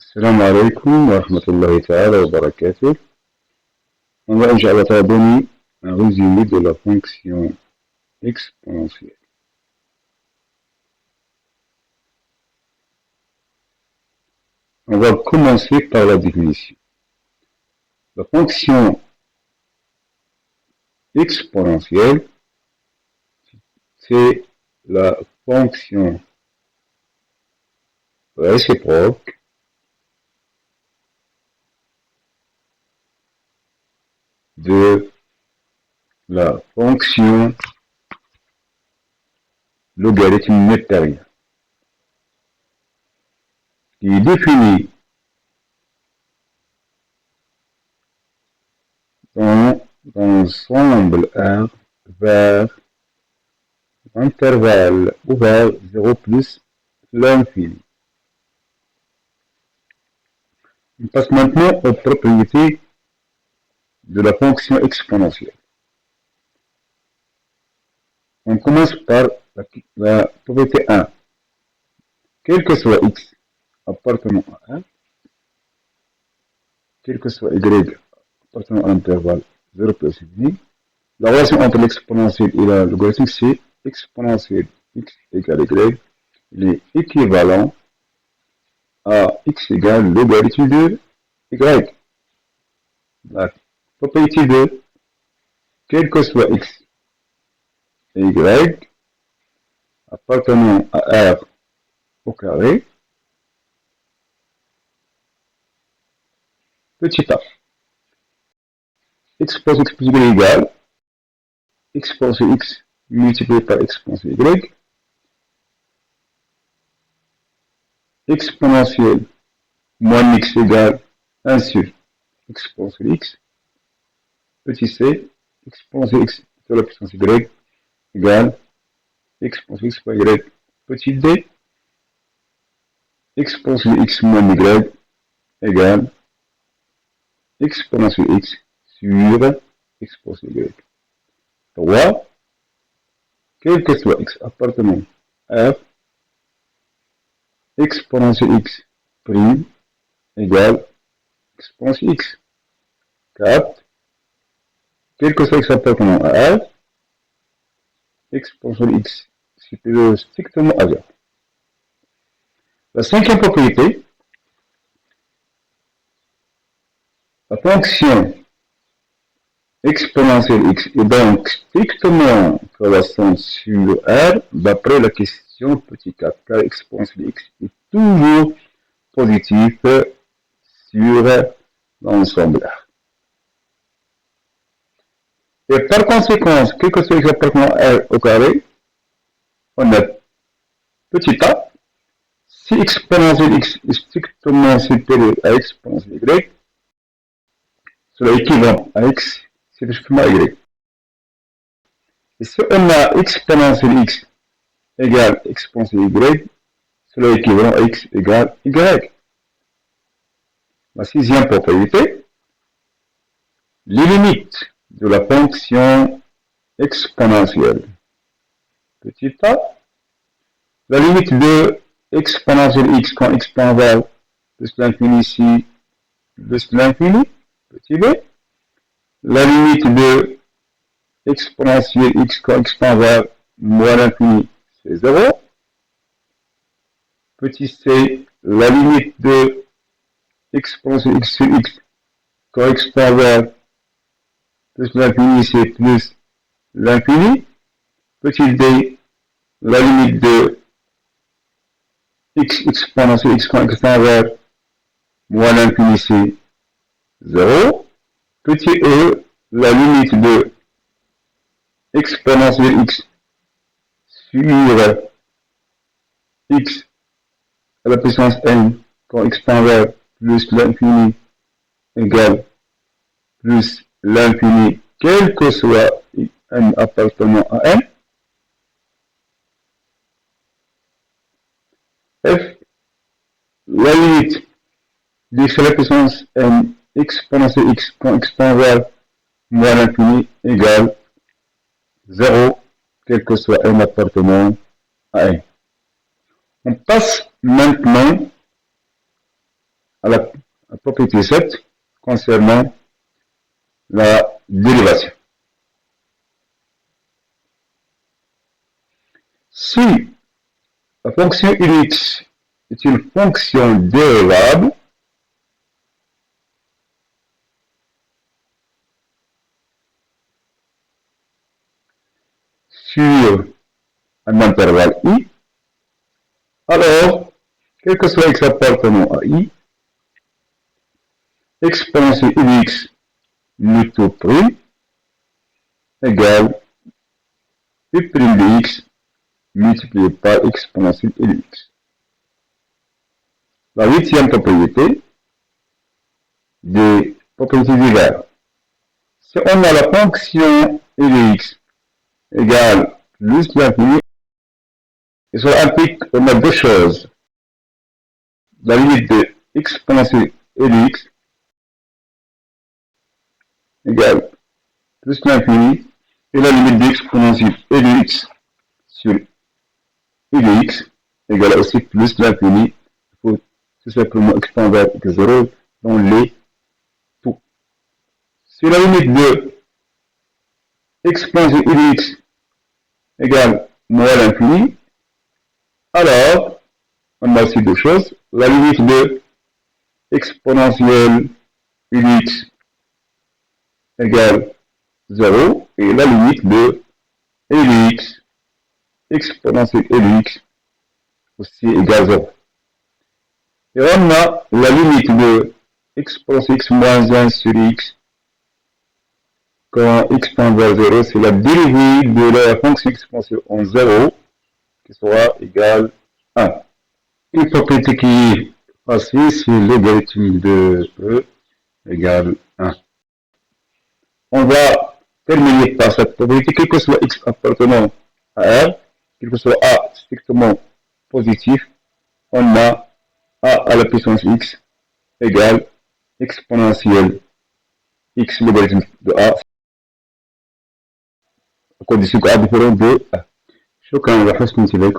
السلام عليكم ورحمة الله تعالى وبركاته. On va Inch'Allah donner un résumé de la fonction exponentielle. On va commencer par la définition. La fonction exponentielle, c'est la fonction réciproque de la fonction logarithme neptarien, qui est définie dans l'ensemble R vers l'intervalle ouvert 0 plus l'infini. On passe maintenant aux propriétés de la fonction exponentielle. On commence par la propriété 1. Quel que soit x appartenant à 1, quel que soit y appartenant à l'intervalle 0 plus infini, la relation entre l'exponentielle et la logarithmique, c'est exponentielle x égale y, il est équivalent à x égale logarithme de y. La propriété de quel que soit x et y appartenant à R au carré, petit a, exponentielle x plus y égale exponentielle x multiplié par exponentielle y, exponentielle moins x égale 1 sur exponentielle x, petit c, exponentielle x sur la puissance y égale exponentielle x par y, petit d, exponentielle x moins y égale exponentielle x sur exponentielle y. 3. Quel que soit x appartenant à R, exponentielle x prime égale exponentielle x. 4. Quel que soit x appartenant à R, exponentielle x supérieur strictement à 0. La cinquième propriété, la fonction exponentielle x est donc strictement croissante sur R d'après la question petit 4, car exponentielle x est toujours positif sur l'ensemble R. Et par conséquent, quel que soit x appartenant à R au carré, on a petit a, si exponentielle x est strictement supérieur à exponentielle y, cela équivaut à x c'est strictement y. Et si on a exponentielle x égale exponentielle y, cela est équivalent à x égale y. La sixième propriété, les limites de la fonction exponentielle. Petit a, la limite de exponentielle x quand x tend vers plus l'infini ici, plus l'infini, petit b, la limite de exponentielle x quand x tend vers moins l'infini, c'est 0. Petit c, la limite de exponentielle x sur x quand x tend vers plus l'infini, c'est plus l'infini. Petit d, la limite de x exponentielle x quand x tend vers moins l'infini, c'est 0. Petit e, la limite de exponentielle x sur x à la puissance n quand x tend vers plus l'infini égale plus l'infini, quel que soit n appartenant à n. F, la limite d'x à la puissance n exponentielle x quand x tend vers moins l'infini égale 0, quel que soit n appartenant à n. On passe maintenant à la propriété 7 concernant la dérivation. Si la fonction X est une fonction dérivable, sur un intervalle I, alors, quel que soit X appartenant à I, exponentielle X multiplié prime égale U' de X multiplié par exponentielle X. La huitième propriété des propriétés diverses. Si on a la fonction X égale plus l'infini, et cela implique qu'on a deux choses. La limite de exponentielle X égale plus l'infini et la limite d'exponentielle X sur X égale aussi plus l'infini. Il faut tout simplement expandre vers x0 dans les tout. Si la limite de exponentielle X égale moins l'infini, alors on a aussi deux choses. La limite de exponentielle X égale 0 et la limite de Lx exponentielle Lx aussi égale 0. Et on a la limite de exponentielle x moins 1 sur x quand x tend vers 0, c'est la dérivée de la fonction exponentielle en 0 qui sera égale 1. Une propriété qui est facile, c'est logarithme de E égale 1. On va terminer par cette propriété, quel que soit x appartenant à R, quel que soit A strictement positif, on a A à la puissance x égale exponentielle x logarithme de A, à condition que A différent de A. شكرا لحسن انتباهكم.